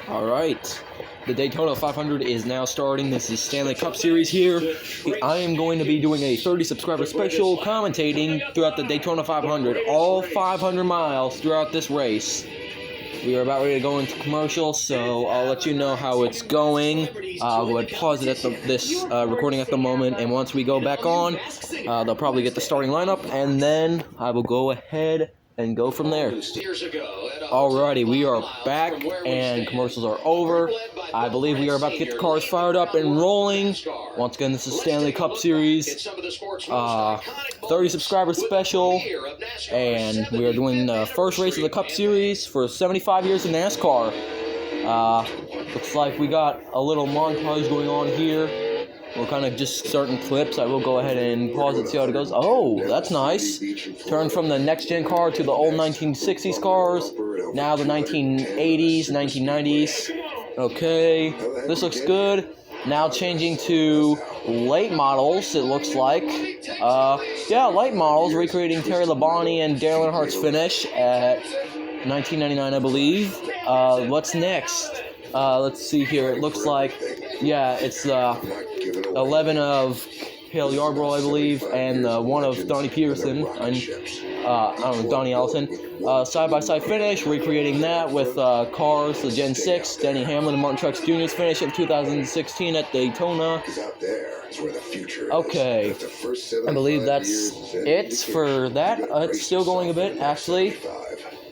Alright, the Daytona 500 is now starting. This is Stanley Cup Series here. I am going to be doing a 30 subscriber special commentating throughout the Daytona 500, all 500 miles throughout this race. We are about ready to go into commercial, so I'll let you know how it's going. I'll go ahead and pause it at this recording at the moment, and once we go back on, they'll probably get the starting lineup, and then I will go ahead and go from there. Alrighty, we are back, and commercials are over. I believe we are about to get the cars fired up and rolling. Once again, this is Stanley Cup Series, 30 subscriber special, and we are doing the first race of the Cup Series for 75 years in NASCAR. Looks like we got a little montage going on here. We're kind of just starting clips. I will go ahead and pause it, see how it goes. Oh, that's nice. Turn from the next-gen car to the old 1960s cars. Now the 1980s, 1990s. Okay, this looks good. Now changing to late models, it looks like. Yeah, late models, recreating Terry Labonte and Dale Earnhardt's finish at 1999, I believe. What's next? Let's see here. It looks like, yeah, it's 11 of Cale Yarborough, I believe, and 1 of Donnie Peterson, and I don't know, Donnie Allison. Side-by-side finish, recreating that with cars, the Gen 6, Denny Hamlin and Martin Truex Jr.'s finish in 2016 at Daytona. Okay, I believe that's it for that. It's still going a bit, actually.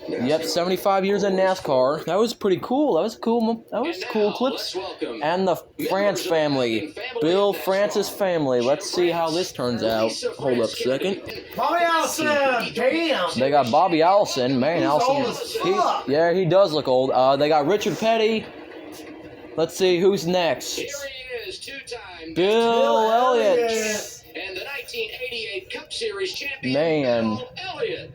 Yep, 75 years in NASCAR. That was pretty cool. That was cool clips. And the France family. Bill Francis family. Let's see how this turns out. Hold up a second. Bobby Allison, damn. They got Bobby Allison. Man, Allison. He does look old. They got Richard Petty. Let's see who's next. Here he is, two-time Bill Elliott. And the 1988 Cup Series champion, Man. Bill Elliott.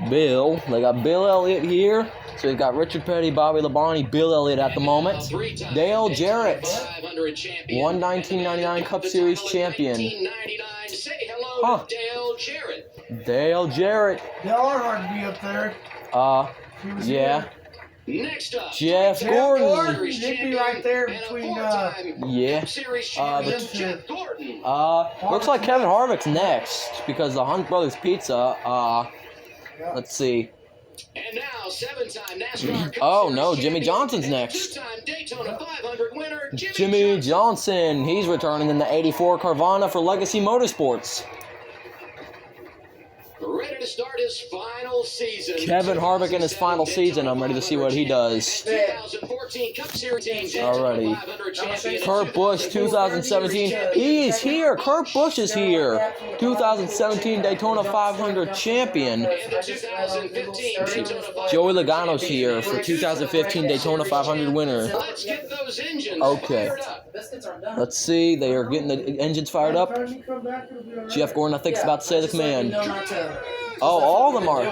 Bill. They got Bill Elliott here. So we've got Richard Petty, Bobby Labonte, Bill Elliott at the moment. Dale Jarrett, 1999 Cup Series champion. Say hello to Dale Jarrett. Dale Jarrett. Dale Earnhardt to be up there. Yeah. Next up, Jeff Gordon. He'd be right there between, yeah. Jeff Gordon. Looks like Kevin Harvick's next because the Hunt Brothers Pizza, let's see. And now, 7-time NASCAR Oh no, Jimmy Johnson's next. two-time Daytona 500 winner, Jimmy Johnson. He's returning in the 84 Carvana for Legacy Motorsports. Ready to start his final season. Kevin Harvick in his final season. I'm ready to see what he does. 2014 Cup Series Alrighty. Kurt Busch, 2017. He's here. Kurt Busch is here. 2017 Daytona 500 champion. Joey Logano's here for 2015 Daytona 500 winner. Okay. Let's see. They are getting the engines fired up. Jeff Gordon, I think, is about to say the command. Oh, all of them are.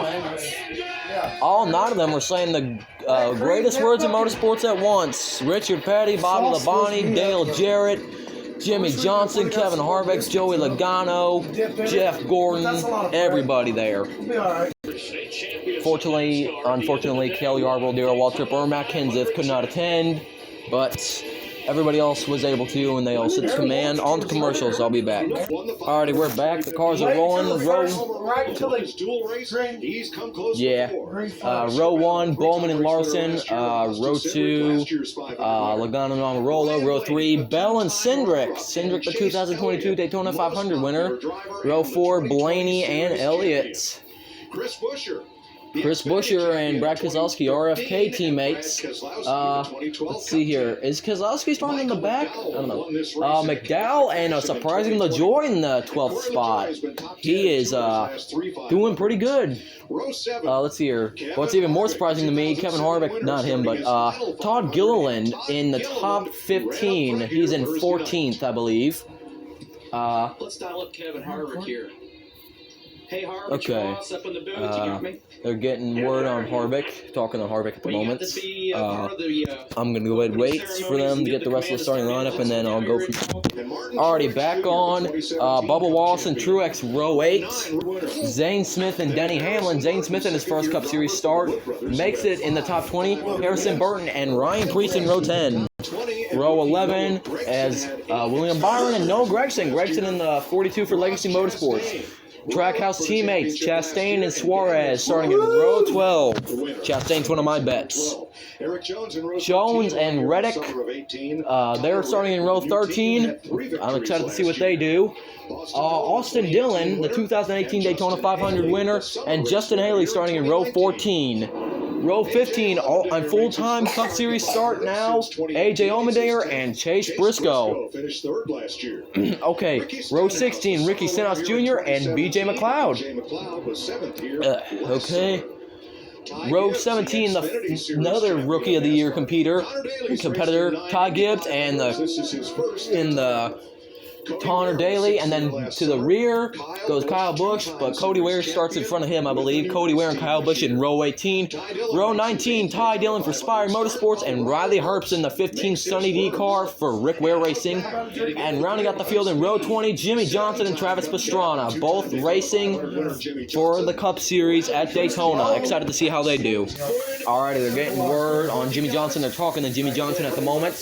All 9 of them are saying the greatest words in motorsports at once. Richard Petty, Bobby Labonte, Dale Jarrett, Jimmy Johnson, Kevin Harvick, Joey Logano, Jeff Gordon, everybody there. Unfortunately, Cale Yarborough, Darrell Waltrip, or Matt Kenseth could not attend, but everybody else was able to, and they all sit to command. On to commercials. I'll be back. Alrighty, we're back. The cars are rolling. Row 1, Bowman and Larson. Row 2, Logano and Almirola. Row 3, Bell and Cindric. Cindric, the 2022 Daytona 500 winner. Row 4, Blaney and Elliott. Chris Buescher and Brad Keselowski, RFK teammates. Let's see here. Is Keselowski starting in the back? I don't know. McDowell and surprising LaJoy in the 12th spot. He is doing pretty good. Let's see here. What's even more surprising to me, Kevin Harvick, not him, but Todd Gilliland in the top 15. He's in 14th, I believe. Let's dial up Kevin Harvick here. Hey, Harvick, Okay. Ross up in the booth. You got me? They're getting word on Harvick, talking to Harvick at the Well, you got moment. to be part of the, I'm going to go ahead and wait for them to get the rest of the starting lineup, and then I'll go from already back on. Bubba Wallace and Truex, row 8. Zane Smith and Denny Hamlin. Zane Smith in his first Cup Series start makes it in the top 20. Harrison Burton and Ryan Preece in row 10. Row 11 as William Byron and Noah Gregson. Gregson in the 42 for Legacy Motorsports. Trackhouse teammates Chastain and Suarez starting in row 12. Chastain's one of my bets. Jones and Reddick, they're starting in row 13. I'm excited to see what they do. Austin Dillon, the 2018 Daytona 500 winner, and Justin Haley starting in row 14. Row 15 on full-time Cup Series start now. AJ Allmendinger and Chase Briscoe. Okay, row 16, Ricky Stenhouse Jr. and BJ McLeod. Okay. Row 17, another Rookie of the Year competitor, Ty Gibbs, and the Connor Daly, and then to the rear goes Kyle Busch, but Cody Ware starts in front of him, I believe. Cody Ware and Kyle Busch in row 18. Row 19, Ty Dillon for Spire Motorsports, and Riley Herbst in the 15 Sunny D car for Rick Ware Racing. And rounding out the field in row 20, Jimmy Johnson and Travis Pastrana, both racing for the Cup Series at Daytona. Excited to see how they do. Alrighty, they're getting word on Jimmy Johnson. They're talking to Jimmy Johnson at the moment.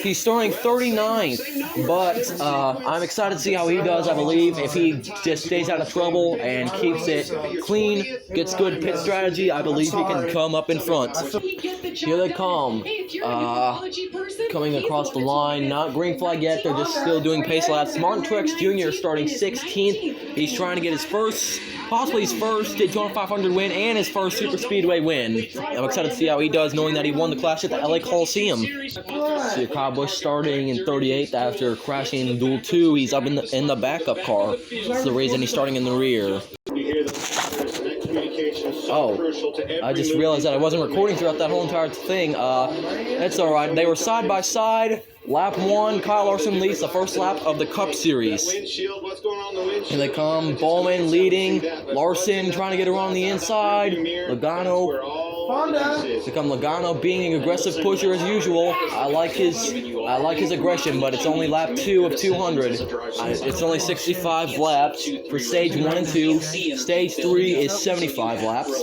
He's starting 39th, but I'm excited to see how he does, I believe. If he just stays out of trouble and keeps it clean, gets good pit strategy, I believe he can come up in front. Here they come. Coming across the line. Not green flag yet. They're just still doing pace laps. Martin Truex Jr. starting 16th. He's trying to get his first, possibly his first Daytona 500 win and his first Super Speedway win. I'm excited to see how he does, knowing that he won the Clash at the LA Coliseum. See Kyle Busch starting in 38th after crashing in duel 2. He's up in the backup car. That's the reason he's starting in the rear. Oh, I just realized that I wasn't recording throughout that whole entire thing. That's alright. They were side by side. Lap 1, Kyle Larson leads the first lap of the Cup Series. Here they come. Bowman leading. Larson trying to get around the inside. Logano. Become Logano being an aggressive pusher as usual. I like his aggression, but it's only lap 2 of 200. It's only 65 laps for stage 1 and 2. Stage 3 is 75 laps.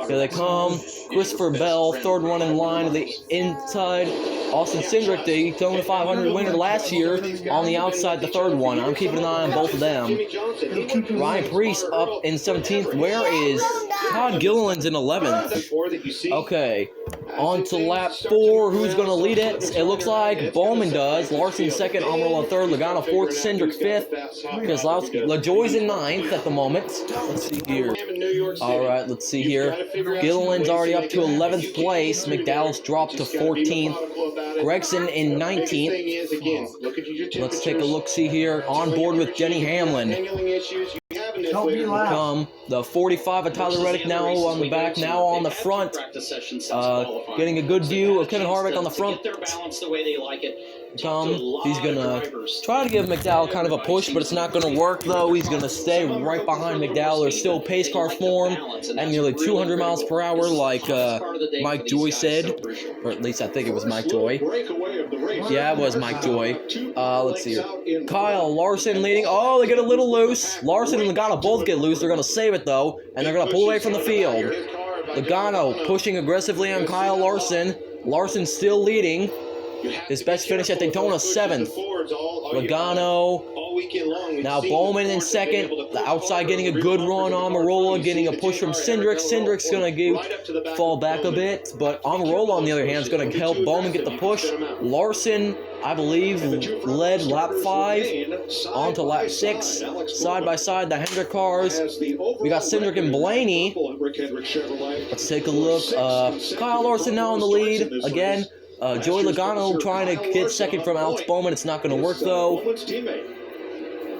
Here they come. Christopher Bell, third one in line to the inside. Austin Cindric, the Daytona 500 winner last year, on the outside, the third one. I'm keeping an eye on both of them. Ryan Preece up in 17th. Where is Todd Gilliland's in 11th? Okay, on to lap 4. Who's going to lead it? It looks like Bowman does. Larson second, Almirola in third, Logano fourth, Cindric fifth. LaJoie's in 9th at the moment. Let's see here. Alright, let's see here. Gilliland's already up to 11th place. McDowell's dropped to 14th. Gregson in 19th. Let's take a look-see here. On board with Denny Hamlin. Come the 45 of Tyler Reddick now on the back, now on the front. Getting a good view of Kevin Harvick on the front. He's gonna try to give McDowell kind of a push, but it's not gonna work though. He's gonna stay right behind McDowell. There's still pace car form at nearly 200 miles per hour, like Mike Joy said, or at least I think it was Mike Joy. Yeah, it was Mike Joy. Let's see here. Kyle Larson leading. Oh, they get a little loose. Larson and Logano both get loose. They're gonna save it though, and they're gonna pull away from the field. Logano pushing aggressively on Kyle Larson. Larson still leading. His best finish at Daytona, 7th. Logano. Now Bowman in second. The outside getting a good run. Almirola getting a push from Cindric. Cindric's going to fall back a bit, but Almirola, on the other hand, is going to help Bowman get the push. Larson, I believe, led lap 5 on to lap 6. Side by side, the Hendrick cars. We got Cindric and Blaney. Let's take a look. Kyle Larson now in the lead again. Joey Logano trying to get second from Alex Bowman. It's not going to work, though.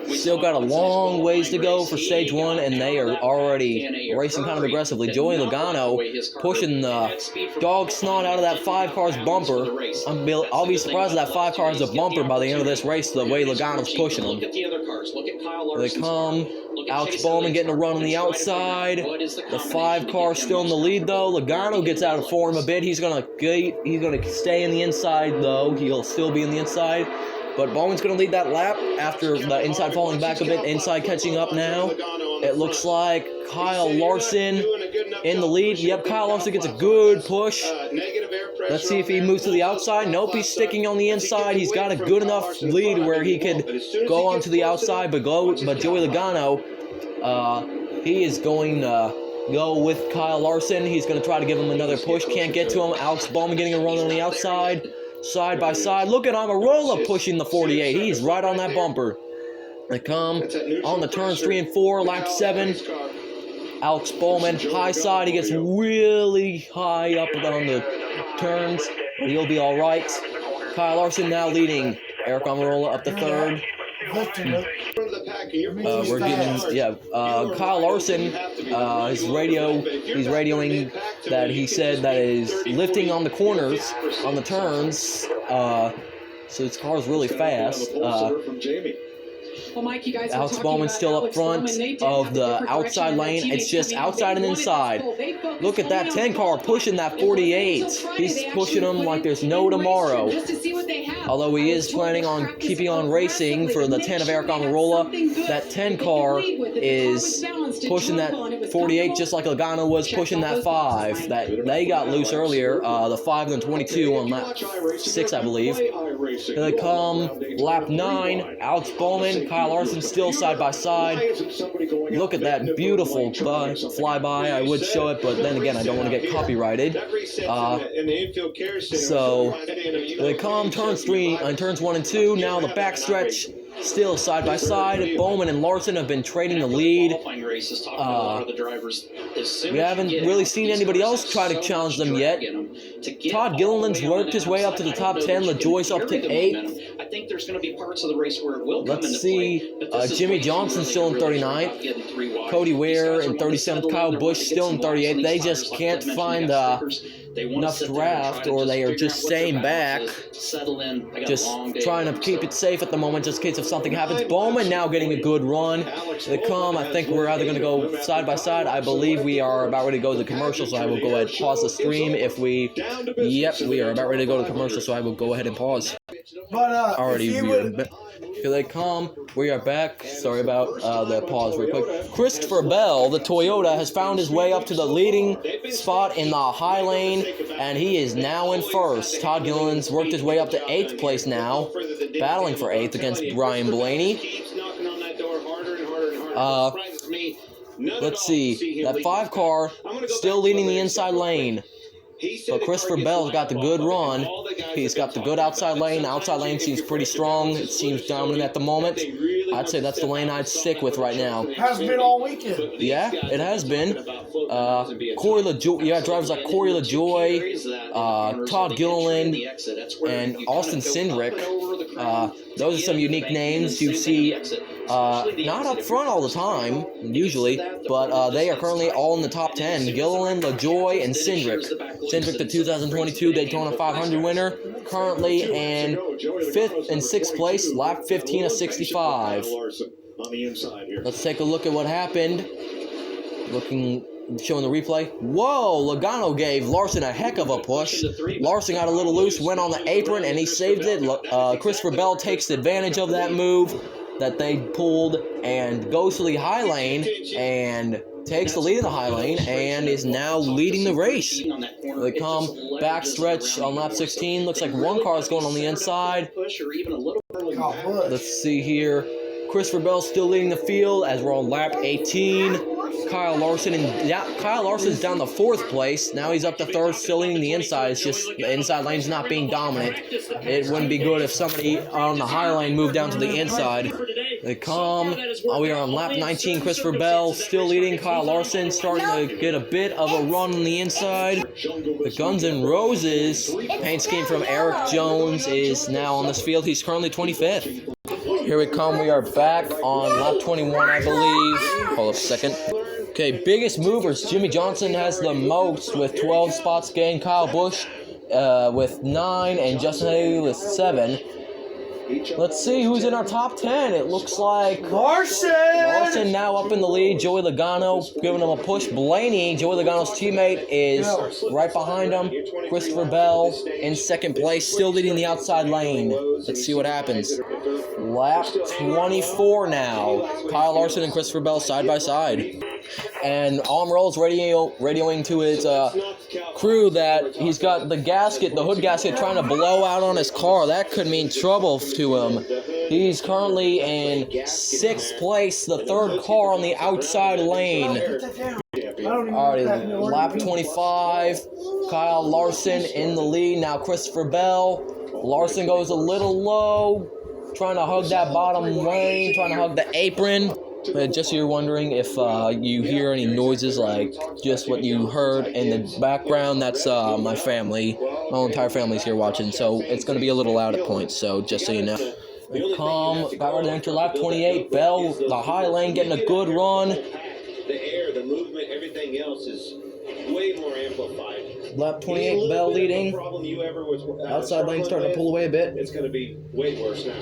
Still got a long ways to go for stage 1, and they are already racing kind of aggressively. Joey Logano pushing the dog snot out of that 5 car's bumper. I'll be surprised if that 5 car has a bumper by the end of this race, the way Logano's pushing them. Here they come. Alex Bowman getting a run on the outside. The 5 car still in the lead though. Logano gets out of form a bit. He's gonna stay in the inside though. He'll still be in the inside. But Bowman's going to lead that lap after the inside falling back a bit, inside catching up now. It looks like Kyle Larson in the lead. Yep, Kyle Larson gets a good push. Let's see if he moves to the outside. Nope, he's sticking on the inside. He's got a good enough lead where he could go onto the outside, but Joey Logano, he is going to go with Kyle Larson. He's going to try to give him another push. Can't get to him. Alex Bowman getting a run on the outside. Side by side. Look at Amarola pushing the 48. He's right on that bumper. They come on the turns 3 and 4, lap 7. Alex Bowman, high side. He gets really high up on the turns. He'll be all right. Kyle Larson now leading. Eric Amarola up to 3rd. We're getting, Kyle Larson, he's radioing that he said that is lifting on the corners, on the turns, so his car's really fast. Alex Bowman's still up front of the outside lane. It's just outside and inside. Look at that 10 car pushing that 48. He's pushing them like there's no tomorrow. Although he is planning on keeping on racing for the 10 of Eric Amarola, that 10 car is pushing that 48 just like Logano was pushing that 5. That they got loose earlier, the 5 and 22 on lap 6, I believe. Here they come, lap 9, Alex Bowman, Kyle Larson still side by side. Look at that beautiful flyby. I would show it, but then again, I don't want to get copyrighted. So they come turns 1 and 2. Now the backstretch. Still side by side, Bowman and Larson have been trading the lead. We haven't really seen anybody else try to challenge them yet. Todd Gilliland's worked his way up to the top 10. LaJoyce up to 8th. I think there's going to be parts of the race where it will come Let's see. Jimmy Johnson still in 39th. Cody Ware in 37th. Kyle Busch still in 38th. They just can't find enough draft, or they are just staying back. Just trying to keep it safe at the moment, just in case if something happens. Bowman now getting a good run. They come. I think we're either going to go side by side. I believe we are about ready to go to the commercial, so I will go ahead and pause the stream. If we, yep, we are about ready to go to commercial, so I will go ahead and pause. But Here they come. We are back. Sorry about the pause real quick. Christopher Bell, the Toyota, has found his way up to the leading spot in the high lane, and he is now in first. Todd Gilliland's worked his way up to 8th place now, battling for 8th against Brian Blaney. Let's see. That 5 car still leading the inside lane. But Christopher Bell's got the good run. He's got the good outside lane. The outside lane seems pretty strong. It seems dominant at the moment. I'd say that's the lane I'd stick with right now. Has been all weekend. Yeah, it has been. Corey LaJoy, drivers like Corey LaJoy, Todd Gilliland, and Austin Cindric. Those are some unique names you see. Not up front all the time, usually, but they are currently all in the top 10. Gilliland, LaJoy, and Cindric. Cindric, the 2022 Daytona 500 winner, currently in 5th and 6th place, lap 15 of 65. Let's take a look at what happened. Showing the replay. Whoa, Logano gave Larson a heck of a push. Larson got a little loose, went on the apron, and he saved it. Christopher Bell takes advantage of that move that they pulled and goes to the high lane and takes the lead in the high lane and is now leading the race. They come backstretch on lap 16. Looks like one car is going on the inside. Let's see here. Christopher Bell still leading the field as we're on lap 18. Kyle Larson's down to 4th place. Now he's up to 3rd, still leading the inside. It's just the inside lane's not being dominant. It wouldn't be good if somebody on the high lane moved down to the inside. They come. We are on lap 19. Christopher Bell still leading. Kyle Larson starting to get a bit of a run on the inside. The Guns N' Roses paint scheme from Eric Jones is now on this field. He's currently 25th. Here we come. We are back on lap 21, I believe. Hold up a second. Okay, biggest movers. Jimmy Johnson has the most with 12 spots gained. Kyle Busch with 9 and Justin Haley with 7. Let's see who's in our top 10. It looks like Larson now up in the lead. Joey Logano giving him a push. Blaney, Joey Logano's teammate, is right behind him. Christopher Bell in second place, still leading the outside lane. Let's see what happens. Lap 24 now. Kyle Larson and Christopher Bell side by side. And Almirola's radioing to his crew that he's got the hood gasket trying to blow out on his car. That could mean trouble to him. He's currently in 6th place, the 3rd car on the outside lane. Alrighty, lap 25. Kyle Larson in the lead. Now Christopher Bell. Larson goes a little low, trying to hug that bottom lane, trying to hug the apron. Just so you're wondering if you hear any noises like just what you heard in the background, that's my family. My whole entire family's here watching, so it's going to be a little loud at points, so just so you know. Got ready to enter lap 28. Bell, the high lane, getting a good run. The air, the movement, everything else is way more amplified. Lap 28, Bell leading. Outside lane starting to pull away a bit. It's going to be way worse now.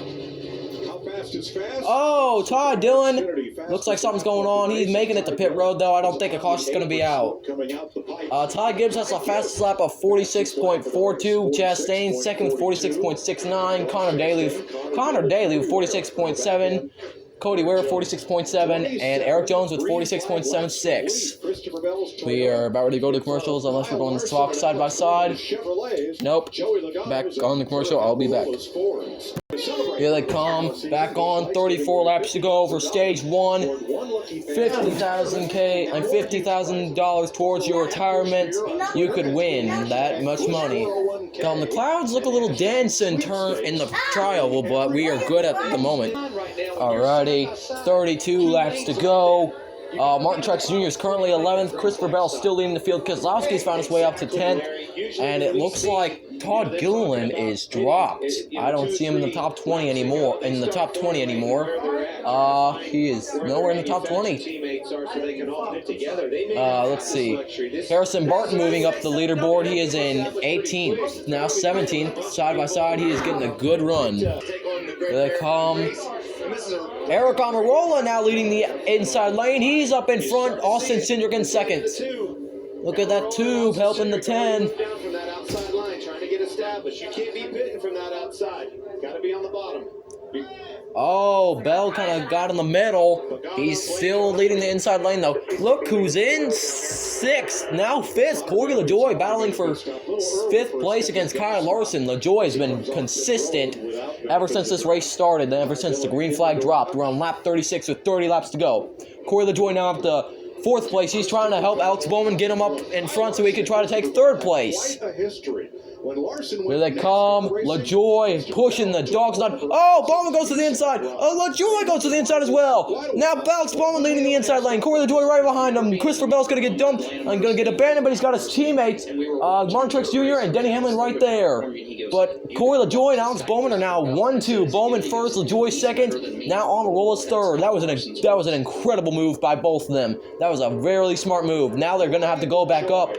Oh, Todd Dillon. Looks like something's going on. He's making it to pit road, though. I don't think a caution's going to be out. Todd Gibbs has the fastest lap of 46.42. Chastain second with 46.69. Connor Daly with 46.7. Cody Ware 46.7, and Eric Jones with 46.76. We are about ready to go to commercials unless we're going to talk side by side. Nope. Back on the commercial. I'll be back. Here they come. Back on. 34 laps to go for stage 1. $50,000 towards your retirement. You could win that much money. The clouds look a little dense in the trial, but we are good at the moment. Alrighty, 32 laps to go. Martin Truex Jr. is currently 11th. Christopher Bell still leading the field. Kozlowski's found his way up to 10th. And it looks like Todd Gilliland is dropped. I don't see him in the top 20 anymore. He is nowhere in the top 20. Let's see. Harrison Barton moving up the leaderboard. He is in 18th, now 17th. Side by side, he is getting a good run. Here they come. Eric Almirola now leading the inside lane. He's up in front. Austin Cindric in second. Look at that tube helping the 10. From that outside line, trying to get established. You can't be pitting from that outside. Got to be on the bottom. Oh, Bell kind of got in the middle. He's still leading the inside lane, though. Look who's in 6th, now 5th. Corey LaJoy battling for 5th place against Kyle Larson. LaJoy has been consistent ever since this race started, and ever since the green flag dropped. We're on lap 36 with 30 laps to go. Corey LaJoy now up to 4th place. He's trying to help Alex Bowman get him up in front so he can try to take 3rd place. Here they come. LaJoy pushing the dogs on. Oh, Bowman goes to the inside. LaJoy goes to the inside as well. Now Alex Bowman leading the inside lane. Corey LaJoy right behind him. Christopher Bell's going to get dumped. I'm going to get abandoned, but he's got his teammates, Martin Truex Jr. and Denny Hamlin right there. But Corey LaJoy and Alex Bowman are now 1-2. Bowman first, LaJoy second. Now Almirola's third. That was an incredible move by both of them. That was a very smart move. Now they're going to have to go back up.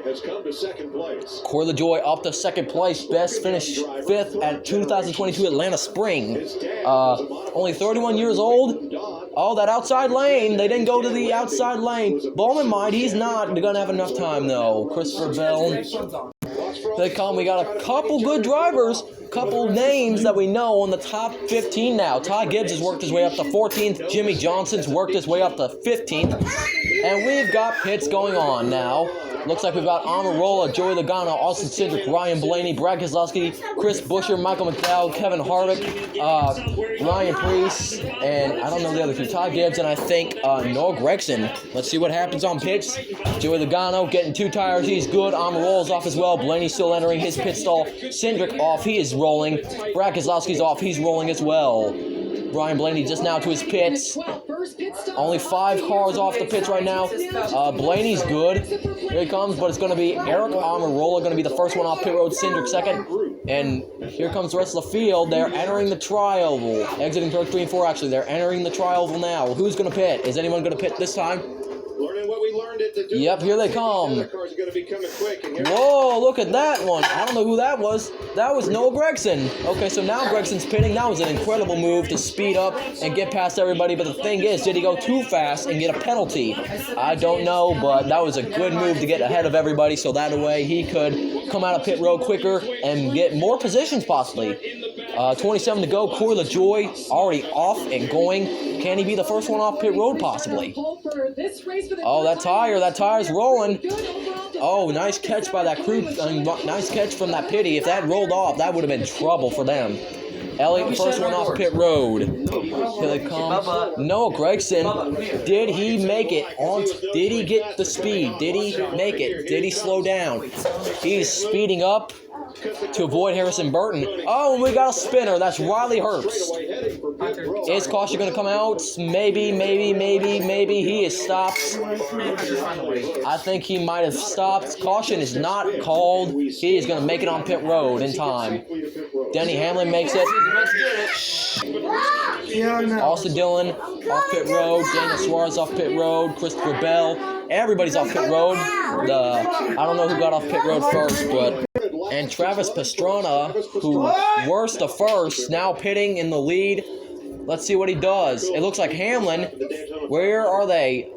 Corey LaJoy up to 2nd place. Best finish 5th at 2022 Atlanta Spring. Only 31 years old. Oh, that outside lane. They didn't go to the outside lane. Bowman might. He's not. They're going to have enough time, though. Christopher Bell. They come. We got a couple good drivers. Couple names that we know on the top 15 now. Todd Gibbs has worked his way up to 14th. Jimmy Johnson's worked his way up to 15th. And we've got pits going on now. Looks like we've got Almirola, Joey Logano, Austin Cindric, Ryan Blaney, Brad Keselowski, Chris Buescher, Michael McDowell, Kevin Harvick, Ryan Preece, and I don't know the other two, Todd Gibbs, and I think Noah Gragson. Let's see what happens on pits. Joey Logano getting 2 tires. He's good. Almirola's off as well. Blaney's still entering his pit stall. Cindric off. He is rolling. Brad Keselowski's off. He's rolling as well. Ryan Blaney just now to his pits. Only 5 cars off the pits right now. Blaney's good. Here he comes, but it's going to be Eric Almirola going to be the first one off pit road. Cindric second. And here comes the rest of the field. They're entering the tri-oval. Exiting turn 3 and 4, actually. They're entering the tri-oval now. Who's going to pit? Is anyone going to pit this time? Learning what we learned at Yep, here they come. Whoa, look at that one. I don't know who that was. That was Noah Gregson. Okay, so now Gregson's pitting. That was an incredible move to speed up and get past everybody. But the thing is, did he go too fast and get a penalty? I don't know, but that was a good move to get ahead of everybody so that way he could come out of pit road quicker and get more positions possibly. 27 to go. Corey LaJoy already off and going. Can he be the first one off pit road possibly? Oh, that tire's rolling. Oh, nice catch by that crew. Nice catch from that pity. If that rolled off, that would have been trouble for them. Elliott, first one off pit road. Here they come. Noah Gregson, did he make it? Did he get the speed? Did he make it? Did he slow down? He's speeding up to avoid Harrison Burton. Oh, and we got a spinner. That's Riley Herbst. Is caution going to come out? Maybe. He is stopped. I think he might have stopped. Caution is not called. He is going to make it on pit road in time. Denny Hamlin makes it. Austin Dillon off pit road. Daniel Suarez off pit road. Christopher Bell. Everybody's off pit road. I don't know who got off pit road first, but... And Travis Pastrana, who worst to first, now pitting in the lead. Let's see what he does. It looks like Hamlin. Where are they?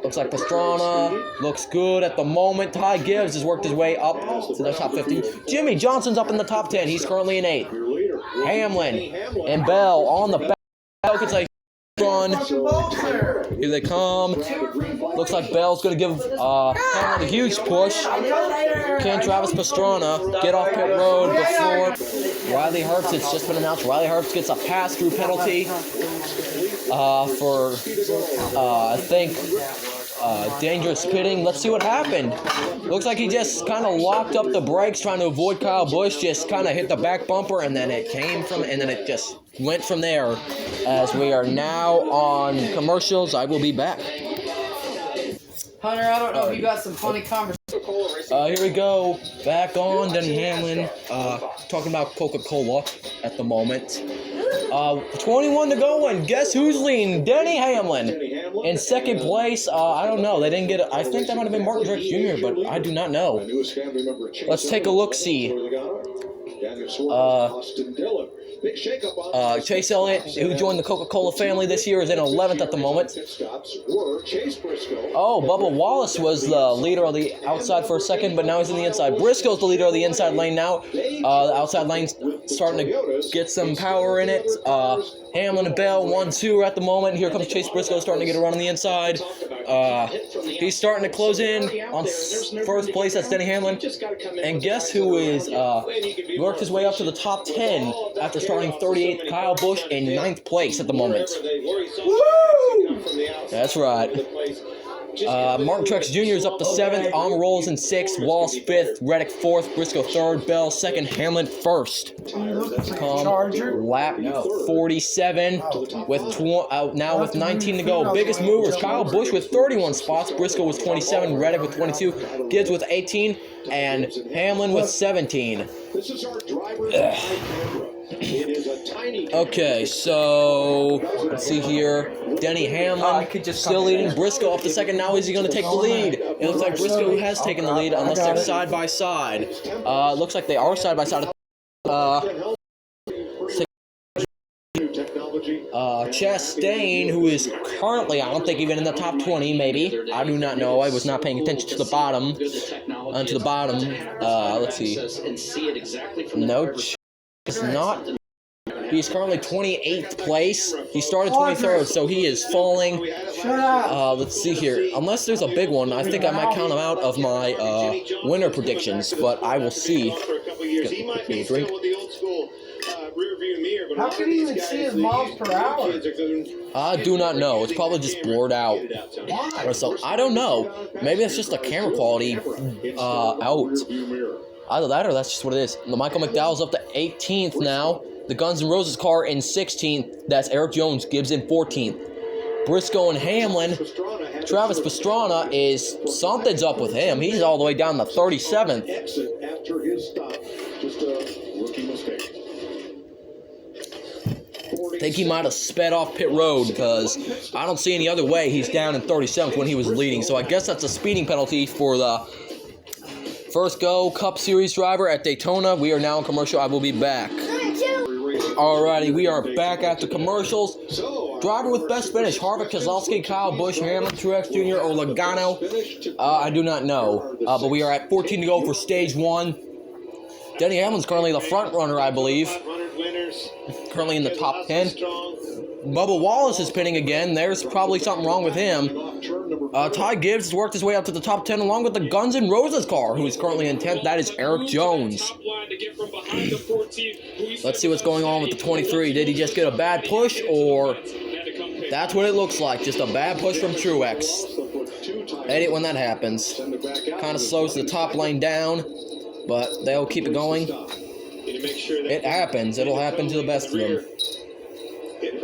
Looks like Pastrana looks good at the moment. Ty Gibbs has worked his way up to the top 50. Jimmy Johnson's up in the top 10. He's currently in 8th. Hamlin and Bell on the back. Bell gets a run. Here they come. Looks like Bell's going to give Hamlin a huge push. Can Travis Pastrana get off pit road before Riley Herbst? It's just been announced Riley Herbst gets a pass-through penalty for, I think, dangerous pitting. Let's see what happened. Looks like he just kind of locked up the brakes trying to avoid Kyle Busch. Just kind of hit the back bumper, and then it came from, and then it just went from there. As we are now on commercials, I will be back. Hunter, I don't know if you got some funny conversation. Here we go. Back on Denny Hamlin. Talking about Coca-Cola at the moment. 21 to go, and guess who's leading? Denny Hamlin. In second place, I don't know. They didn't get it. I think that might have been Martin Truex Jr., but I do not know. Let's take a look-see. Chase Elliott, who joined the Coca-Cola family this year, is in 11th at the moment. Oh, Bubba Wallace was the leader of the outside for a second, but now he's in the inside. Briscoe's the leader of the inside lane now. The outside lane's starting to get some power in it. Hamlin and Bell, 1-2 at the moment. Here comes Chase Briscoe starting to get a run on the inside. He's starting to close in on first place. That's Denny Hamlin. And guess who is worked his way up to the top 10 after starting 38th? Kyle Busch in 9th place at the moment. Woo! That's right. Martin Truex Jr. is up to 7th. Rolls in 6th. Wallace 5th. Reddick 4th. Briscoe 3rd. Bell 2nd. Hamlin 1st. Lap 47 with now with 19 to go. Biggest movers: Kyle Busch with 31 spots. Briscoe with 27. Reddick with 22. Gibbs with 18. And Hamlin with 17. This is our driver. Okay, so let's see here. Denny Hamlin still leading. Briscoe up to second. Now is he going to take the lead? It looks like Briscoe has taken the lead unless they're side by side. Looks like they are side by side. Chastain, who is currently, I don't think even in the top 20, maybe. I do not know. I was not paying attention to the bottom. Let's see. No, it's not. He's currently 28th place. He started 23rd, so he is falling. Let's see here. Unless there's a big one, I think I might count him out of my winner predictions, but I will see. Drink. How can you even see his miles per hour? I do not know. It's probably just blurred out. Or so I don't know. Maybe it's just a camera quality out. Either that or that's just what it is. Michael McDowell's up to 18th now. The Guns N' Roses car in 16th. That's Eric Jones. Gibbs in 14th. Briscoe and Hamlin. Travis Pastrana is... Something's up with him. He's all the way down to 37th. I think he might have sped off pit road because I don't see any other way he's down in 37th when he was leading. So I guess that's a speeding penalty for the first go Cup Series driver at Daytona. We are now in commercial. I will be back. Alrighty, we are back after commercials. Driver with best finish, Harvick, Keselowski, Kyle Busch, Hamlin, Truex Jr., or Logano. I do not know. But we are at 14 to go for stage 1. Denny Hamlin's currently the front runner, I believe. Currently in the top 10. Bubba Wallace is pinning again. There's probably something wrong with him. Ty Gibbs has worked his way up to the top 10 along with the Guns N' Roses car, who is currently in 10th. That is Eric Jones. Let's see what's going on with the 23. Did he just get a bad push, or that's what it looks like? Just a bad push from Truex. I hate it when that happens. Kind of slows the top lane down, but they'll keep it going. It happens. It'll happen to the best of them.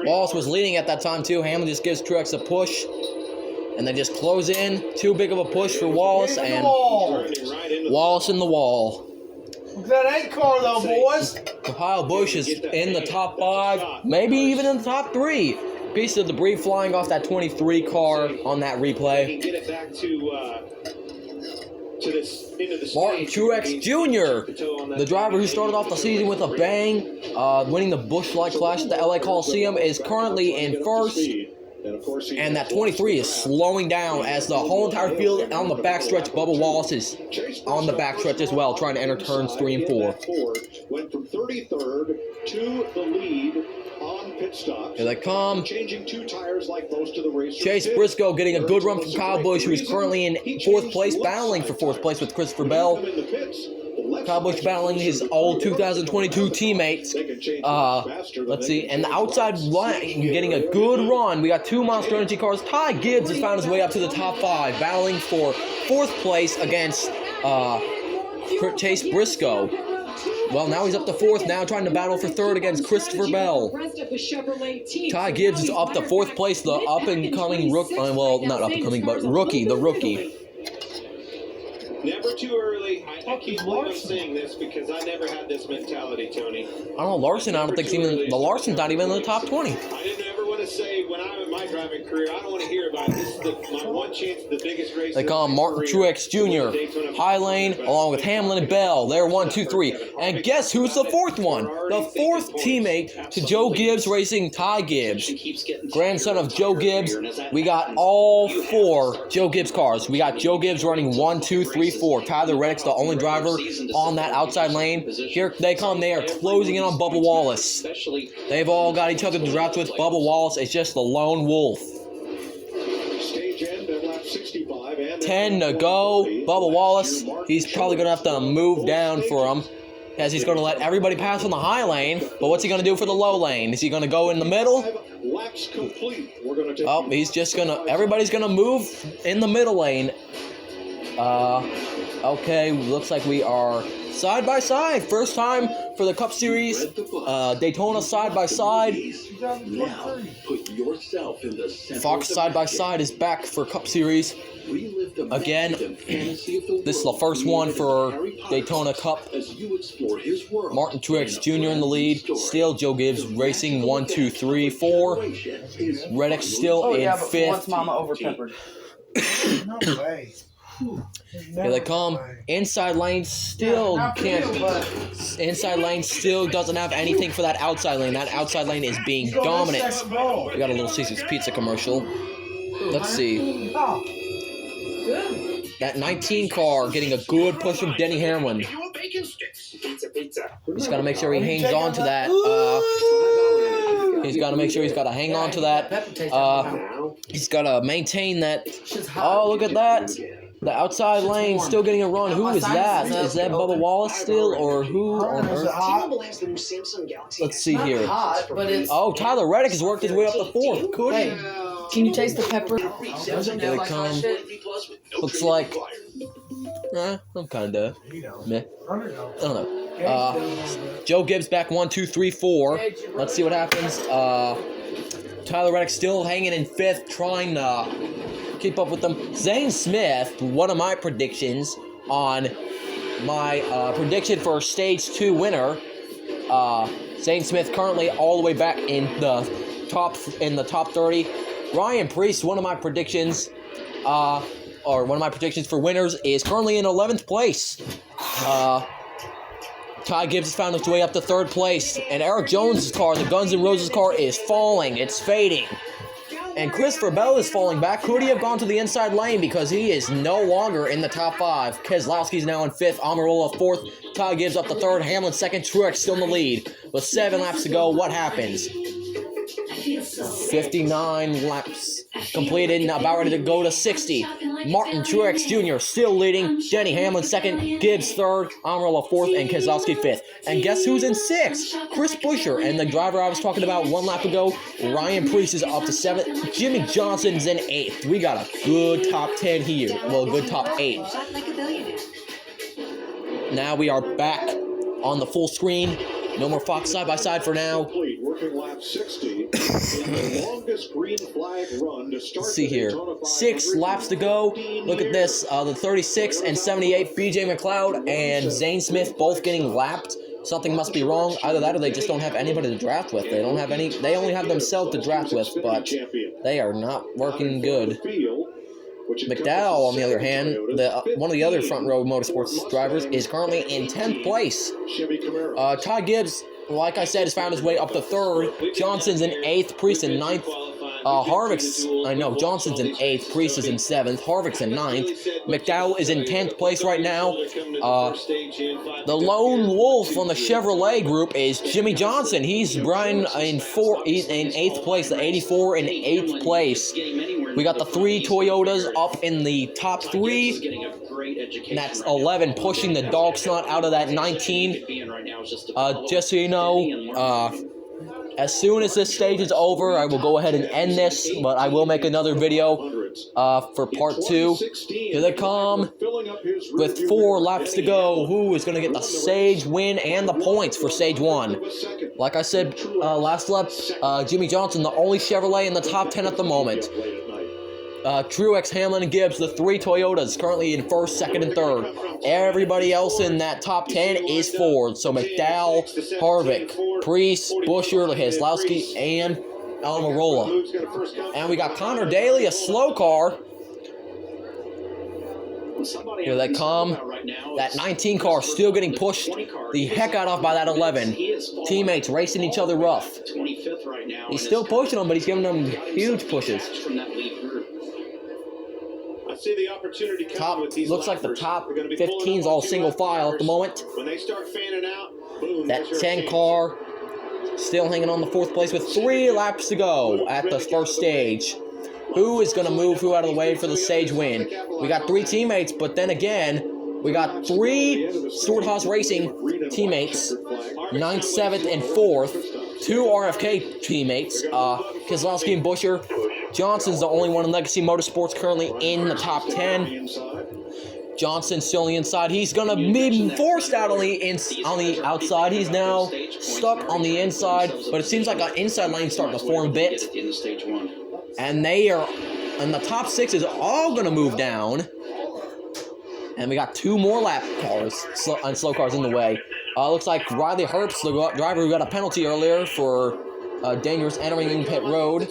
Wallace was leading at that time too. Hamlin just gives Truex a push, and they just close in. Too big of a push for Wallace, and Wallace in the wall. Look at that 8 car though, boys. Kyle Busch is in the top 5, maybe even in the top 3. Piece of debris flying off that 23 car on that replay. Martin Truex Jr., the driver who started off the season with a bang, winning the Busch Light Clash at the LA Coliseum, is currently in first. And that 23 is slowing down as the whole entire field on the backstretch. Bubba Wallace is on the backstretch as well, trying to enter turns 3 and 4. Went from 33rd to the lead on pit stops. Here they come. Changing 2 tires like most of the racers. Chase Briscoe getting a good run from Kyle Busch, who is currently in 4th place, battling for 4th place with Christopher Bell. Kyle Busch battling his old 2022 teammates. Let's see. And the outside line getting a good run. We got 2 Monster Energy cars. Ty Gibbs has found his way up to the top 5, battling for 4th place against Chase Briscoe. Well, now he's up to 4th, now trying to battle for 3rd against Christopher Bell. Ty Gibbs is up to 4th place, the up-and-coming rookie. Well, not up-and-coming, but rookie, the rookie. Never too early. I can't believe I'm saying this because I never had this mentality, Tony. I don't know, Larson, I don't think even, the Larson's not even in the top 20. I didn't ever want to say when I'm in my driving career, I don't want to hear about it. This is my one chance at the biggest race. They call him Martin Truex Jr. High lane, along with Hamlin and Bell. They're 1, 2, 3. And guess who's the 4th one? The 4th teammate to Joe Gibbs Racing, Ty Gibbs. Grandson of Joe Gibbs. We got all 4 Joe Gibbs cars. We got Joe Gibbs running 1, 2, 3, 4. Tyler Reddick's the only driver on that outside lane. Here they come. They are closing in on Bubba Wallace. They've all got each other to draft with. Bubba Wallace is just the lone wolf. 10 to go. Bubba Wallace, he's probably going to have to move down for him, as he's going to let everybody pass on the high lane. But what's he going to do for the low lane? Is he going to go in the middle? Oh, he's just going to... Everybody's going to move in the middle lane. Okay, looks like we are side by side. First time for the Cup Series. Daytona side by side. Fox side by side is back for Cup Series. Again, this is the first one for Daytona Cup. Martin Truex Jr. in the lead. Still Joe Gibbs Racing 1, 2, 3, 4. Reddick still in 5th. Once Mama overpeppered. No way. Here they come. Inside lane still can't. Inside lane still doesn't have anything for that outside lane. That outside lane is being dominant. We got a little Caesar's Pizza commercial. Let's see. That 19 car getting a good push from Denny Hamlin. He's got to make sure he hangs on to that. He's got to make sure he's got to hang on to that. He's got to maintain that. Oh, look at that. The outside lane still getting a run. Who is that? Is that Bubba Wallace still, or who on earth? Let's see here. Oh, Tyler Reddick has worked his way up to 4th. Could he? Can you taste the pepper? Here they come. Looks like... I'm kind of meh. I don't know. Joe Gibbs back 1, 2, 3, 4. Let's see what happens. Tyler Reddick still hanging in 5th, trying to keep up with them. Zane Smith, one of my predictions on my prediction for Stage 2 winner. Zane Smith currently all the way back in the top 30. Ryan Preece, one of my predictions for winners, is currently in 11th place. Ty Gibbs has found his way up to 3rd place, and Eric Jones' car, the Guns N' Roses car, is falling. It's fading. And Christopher Bell is falling back. Could he have gone to the inside lane because he is no longer in the top 5? Keselowski's now in 5th, Almirola 4th, Ty Gibbs up to 3rd, Hamlin 2nd, Truex still in the lead. With 7 laps to go, what happens? 59 laps completed, now about ready to go to 60. Martin Truex Jr. still leading, Denny Hamlin 2nd, Gibbs 3rd, Almirola 4th, and Keselowski 5th. And guess who's in 6th? Chris Buescher, and the driver I was talking about 1 lap ago, Ryan Preece, is up to 7th. Jimmy Johnson's in 8th. We got a good top 10 here. Well, a good top 8. Now we are back on the full screen. No more Fox side-by-side for now. Working lap 60 in the longest green flag run to start. Let's see here. 6 laps to go. Look at this. The 36 and 78, BJ McLeod and Zane Smith both getting lapped. Something must be wrong. Either that or they just don't have anybody to draft with. They don't have any. They only have themselves to draft with, but they are not working good. McDowell, on the other hand, one of the other front row motorsports drivers, is currently in 10th place. Ty Gibbs, like I said, has found his way up to 3rd. Johnson's in 8th, Preece in 9th. Johnson's in 8th, Preece is in 7th, Harvick's in 9th. McDowell is in 10th place right now. The lone wolf on the Chevrolet group is Jimmy Johnson. He's Brian in 8th place, the 84 in 8th place. We got the 3 Toyotas up in the top 3. And that's 11, pushing the dog snot out of that 19. Just so you know, as soon as this stage is over, I will go ahead and end this, but I will make another video for part 2. Here they come with 4 laps to go. Who is going to get the stage win and the points for stage 1? Like I said last lap, Jimmy Johnson, the only Chevrolet in the top 10 at the moment. Truex, Hamlin, and Gibbs, the 3 Toyotas, currently in 1st, 2nd, and 3rd. Everybody else in that top 10 is Ford. So McDowell, Harvick, Preece, Buescher, Keselowski, and Almirola. And we got Connor Daly, a slow car. Here they come. That 19 car still getting pushed the heck out of by that 11. Teammates racing each other rough. He's still pushing them, but he's giving them huge pushes. Looks like the top 15's all single file at the moment. When they start fanning out, boom, that 10 car still hanging on the 4th place with 3 laps to go at the first stage. Who is going to move who out of the way for the stage win? We got 3 teammates, but then again, we got 3 Stewart-Haas Racing teammates, 9th, 7th, and 4th. 2 RFK teammates, Keselowski and Buescher. Johnson's the only one in Legacy Motorsports currently in the top 10. Johnson still on the inside. He's going to be forced out on the outside. He's now stuck on the inside, but it seems like an inside lane starting to form a bit. And they are, and the top 6 is all going to move down. And we got 2 more lap cars, slow cars in the way. Looks like Riley Herbst, the driver who got a penalty earlier for dangerous entering pit road,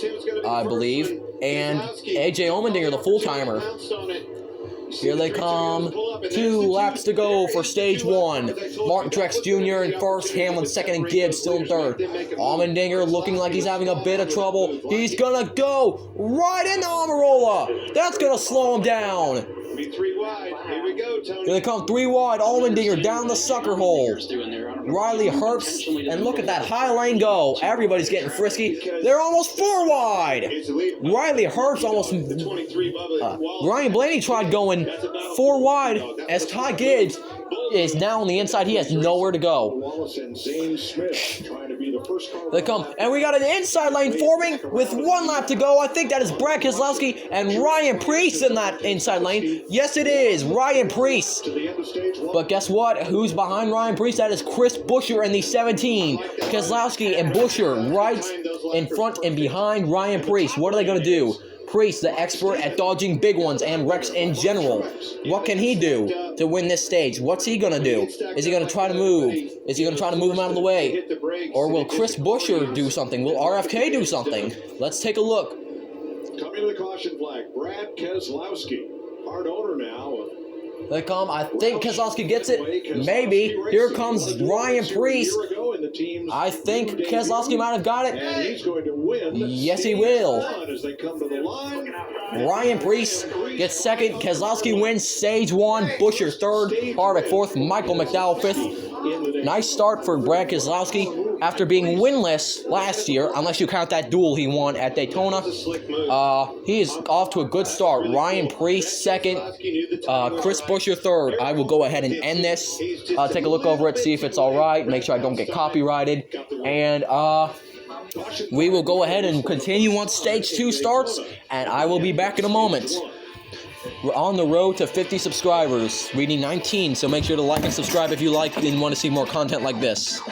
I believe. And AJ Allmendinger, the full-timer. Here they come. 2 laps to go for stage 1. Martin Truex Jr. in 1st, Hamlin 2nd, and Gibbs still in 3rd. Allmendinger looking like he's having a bit of trouble. He's going to go right into Almirola. That's going to slow him down. Be 3 wide. Here we go, Tony. Here they come, 3 wide. Allmendinger down the sucker hole. Riley Herbst, and look at that high lane go. Everybody's getting frisky. They're almost 4 wide. Riley Herbst almost. Ryan Blaney tried going 4 wide as Ty Gibbs is now on the inside. He has nowhere to go. They come, and we got an inside lane forming with 1 lap to go. I think that is Brad Keselowski and Ryan Preece in that inside lane. Yes, it is Ryan Preece. But guess what? Who's behind Ryan Preece? That is Chris Buescher in the 17. Keselowski and Buescher right in front and behind Ryan Preece. What are they going to do? Preece, the expert at dodging big ones and wrecks in general. What can he do? to win this stage. What's he gonna do? Is he gonna try to move? Is he gonna try to move him out of the way? Or will Chris Buescher do something? Will RFK do something? Let's take a look. Coming to the caution flag, Brad Keselowski, part owner now. They come. I think Keselowski gets it. Maybe. Here comes Ryan Preece. I think Keselowski might have got it. And he's going to win. Yes, he will. As they come to the line. Ryan Preece gets second. Keselowski wins stage 1. Buescher third. Harvick fourth. Michael McDowell fifth. Nice start for Brad Keselowski after being winless last year, unless you count that duel he won at Daytona. He is off to a good start. Ryan Preece second. Chris Buescher third. I will go ahead and end this. Take a look over it, see if it's all right. Make sure I don't get copyrighted. And we will go ahead and continue once stage 2 starts, and I will be back in a moment. We're on the road to 50 subscribers. We need 19, so make sure to like and subscribe if you like and want to see more content like this.